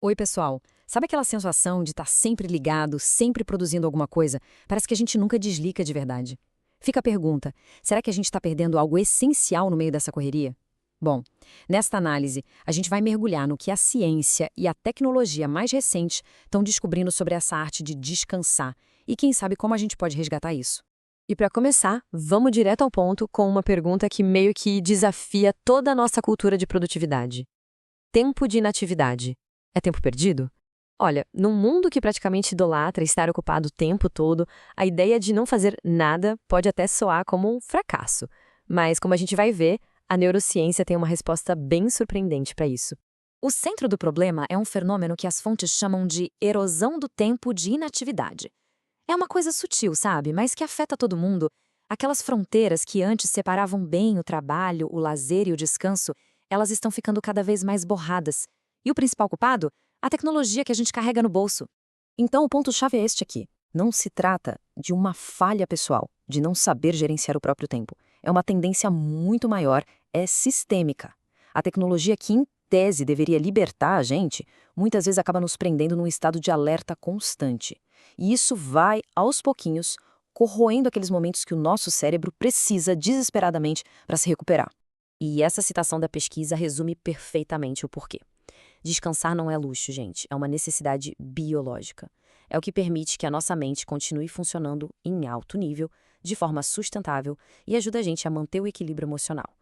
Oi, pessoal. Sabe aquela sensação de estar sempre ligado, sempre produzindo alguma coisa? Parece que a gente nunca desliga de verdade. Fica a pergunta: será que a gente está perdendo algo essencial no meio dessa correria? Bom, nesta análise, a gente vai mergulhar no que a ciência e a tecnologia mais recente estão descobrindo sobre essa arte de descansar e, quem sabe, como a gente pode resgatar isso. E para começar, vamos direto ao ponto com uma pergunta que meio que desafia toda a nossa cultura de produtividade. Tempo de inatividade. É tempo perdido? Olha, num mundo que praticamente idolatra estar ocupado o tempo todo, a ideia de não fazer nada pode até soar como um fracasso. Mas, como a gente vai ver, a neurociência tem uma resposta bem surpreendente para isso. O centro do problema é um fenômeno que as fontes chamam de erosão do tempo de inatividade. É uma coisa sutil, sabe? Mas que afeta todo mundo. Aquelas fronteiras que antes separavam bem o trabalho, o lazer e o descanso, elas estão ficando cada vez mais borradas. E o principal culpado? A tecnologia que a gente carrega no bolso. Então, o ponto-chave é este aqui. Não se trata de uma falha pessoal, de não saber gerenciar o próprio tempo. É uma tendência muito maior, é sistêmica. A tecnologia que, em tese, deveria libertar a gente, muitas vezes acaba nos prendendo num estado de alerta constante. E isso vai, aos pouquinhos, corroendo aqueles momentos que o nosso cérebro precisa desesperadamente para se recuperar. E essa citação da pesquisa resume perfeitamente o porquê. Descansar não é luxo, gente, é uma necessidade biológica. É o que permite que a nossa mente continue funcionando em alto nível, de forma sustentável e ajuda a gente a manter o equilíbrio emocional.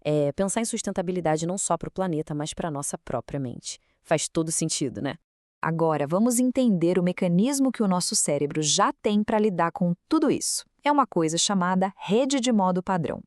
É pensar em sustentabilidade não só para o planeta, mas para a nossa própria mente. Faz todo sentido, né? Agora, vamos entender o mecanismo que o nosso cérebro já tem para lidar com tudo isso. É uma coisa chamada rede de modo padrão.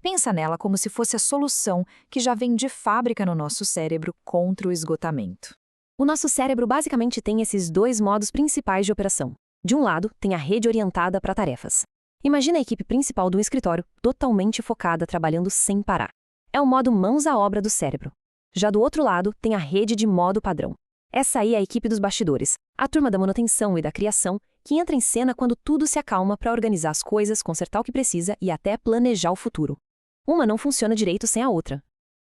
Pensa nela como se fosse a solução que já vem de fábrica no nosso cérebro contra o esgotamento. O nosso cérebro basicamente tem esses dois modos principais de operação. De um lado, tem a rede orientada para tarefas. Imagina a equipe principal do escritório, totalmente focada, trabalhando sem parar. É o modo mãos à obra do cérebro. Já do outro lado, tem a rede de modo padrão. Essa aí é a equipe dos bastidores, a turma da manutenção e da criação, que entra em cena quando tudo se acalma para organizar as coisas, consertar o que precisa e até planejar o futuro. Uma não funciona direito sem a outra.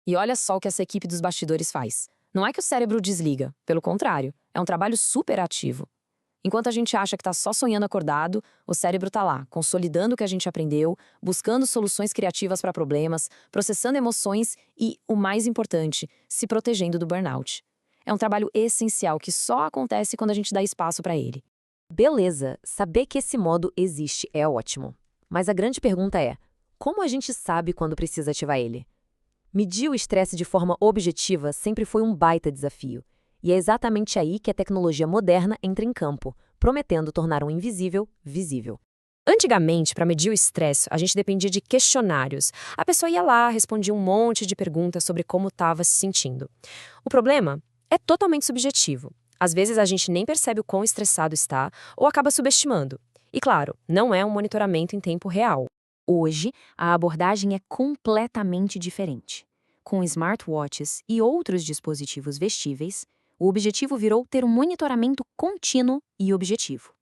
E olha só o que essa equipe dos bastidores faz. Não é que o cérebro desliga, pelo contrário, é um trabalho super ativo. Enquanto a gente acha que está só sonhando acordado, o cérebro está lá, consolidando o que a gente aprendeu, buscando soluções criativas para problemas, processando emoções e, o mais importante, se protegendo do burnout. É um trabalho essencial que só acontece quando a gente dá espaço para ele. Beleza, saber que esse modo existe é ótimo. Mas a grande pergunta é: como a gente sabe quando precisa ativar ele? Medir o estresse de forma objetiva sempre foi um baita desafio. E é exatamente aí que a tecnologia moderna entra em campo, prometendo tornar o invisível visível. Antigamente, para medir o estresse, a gente dependia de questionários. A pessoa ia lá, respondia um monte de perguntas sobre como estava se sentindo. O problema é totalmente subjetivo. Às vezes a gente nem percebe o quão estressado está ou acaba subestimando. E claro, não é um monitoramento em tempo real. Hoje, a abordagem é completamente diferente. Com smartwatches e outros dispositivos vestíveis, o objetivo virou ter um monitoramento contínuo e objetivo.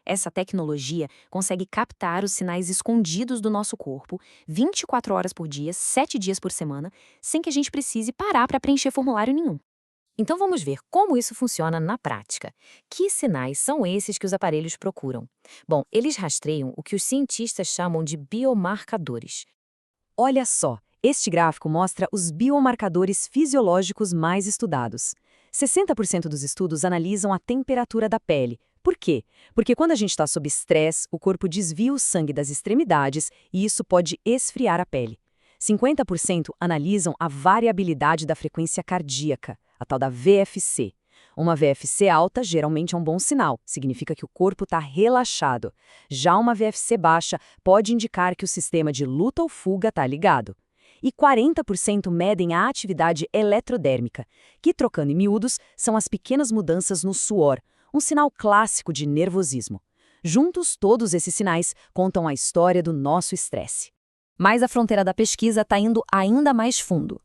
Essa tecnologia consegue captar os sinais escondidos do nosso corpo 24 horas por dia, 7 dias por semana, sem que a gente precise parar para preencher formulário nenhum. Então vamos ver como isso funciona na prática. Que sinais são esses que os aparelhos procuram? Bom, eles rastreiam o que os cientistas chamam de biomarcadores. Olha só, este gráfico mostra os biomarcadores fisiológicos mais estudados. 60% dos estudos analisam a temperatura da pele. Por quê? Porque quando a gente está sob estresse, o corpo desvia o sangue das extremidades e isso pode esfriar a pele. 50% analisam a variabilidade da frequência cardíaca, a tal da VFC. Uma VFC alta geralmente é um bom sinal, significa que o corpo está relaxado. Já uma VFC baixa pode indicar que o sistema de luta ou fuga está ligado. E 40% medem a atividade eletrodérmica, que, trocando em miúdos, são as pequenas mudanças no suor, um sinal clássico de nervosismo. Juntos, todos esses sinais contam a história do nosso estresse. Mas a fronteira da pesquisa está indo ainda mais fundo.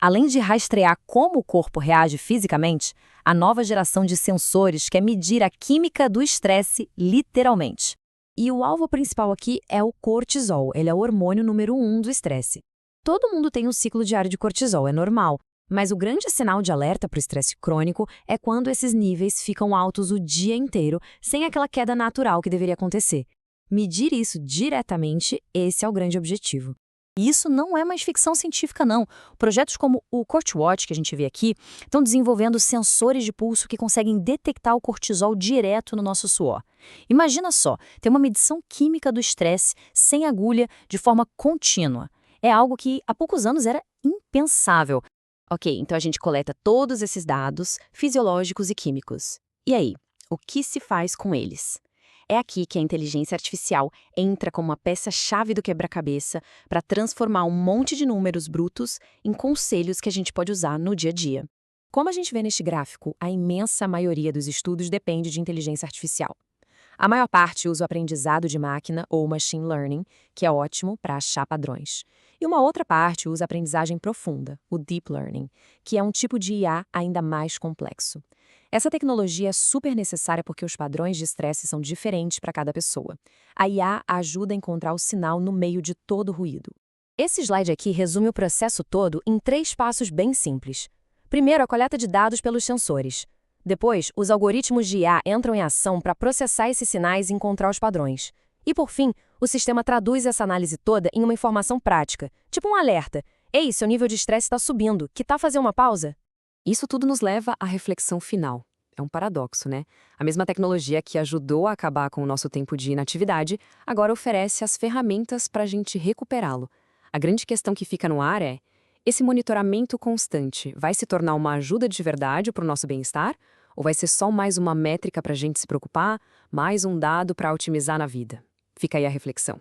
Além de rastrear como o corpo reage fisicamente, a nova geração de sensores quer medir a química do estresse literalmente. E o alvo principal aqui é o cortisol, ele é o hormônio número 1 do estresse. Todo mundo tem um ciclo diário de cortisol, é normal, Mas o grande sinal de alerta para o estresse crônico é quando esses níveis ficam altos o dia inteiro, sem aquela queda natural que deveria acontecer. Medir isso diretamente, esse é o grande objetivo. E isso não é mais ficção científica, não. Projetos como o CortWatch, que a gente vê aqui, estão desenvolvendo sensores de pulso que conseguem detectar o cortisol direto no nosso suor. Imagina só, ter uma medição química do estresse sem agulha, de forma contínua. É algo que há poucos anos era impensável. Ok, então a gente coleta todos esses dados fisiológicos e químicos. E aí, o que se faz com eles? É aqui que a inteligência artificial entra como uma peça-chave do quebra-cabeça para transformar um monte de números brutos em conselhos que a gente pode usar no dia a dia. Como a gente vê neste gráfico, a imensa maioria dos estudos depende de inteligência artificial. A maior parte usa o aprendizado de máquina ou machine learning, que é ótimo para achar padrões. E uma outra parte usa a aprendizagem profunda, o deep learning, que é um tipo de IA ainda mais complexo. Essa tecnologia é super necessária porque os padrões de estresse são diferentes para cada pessoa. A IA ajuda a encontrar o sinal no meio de todo o ruído. Esse slide aqui resume o processo todo em 3 passos bem simples. Primeiro, a coleta de dados pelos sensores. Depois, os algoritmos de IA entram em ação para processar esses sinais e encontrar os padrões. E, por fim, o sistema traduz essa análise toda em uma informação prática, tipo um alerta. Ei, seu nível de estresse está subindo, que tal fazer uma pausa? Isso tudo nos leva à reflexão final. É um paradoxo, né? A mesma tecnologia que ajudou a acabar com o nosso tempo de inatividade, agora oferece as ferramentas para a gente recuperá-lo. A grande questão que fica no ar é: esse monitoramento constante vai se tornar uma ajuda de verdade para o nosso bem-estar? Ou vai ser só mais uma métrica para a gente se preocupar, mais um dado para otimizar na vida? Fica aí a reflexão.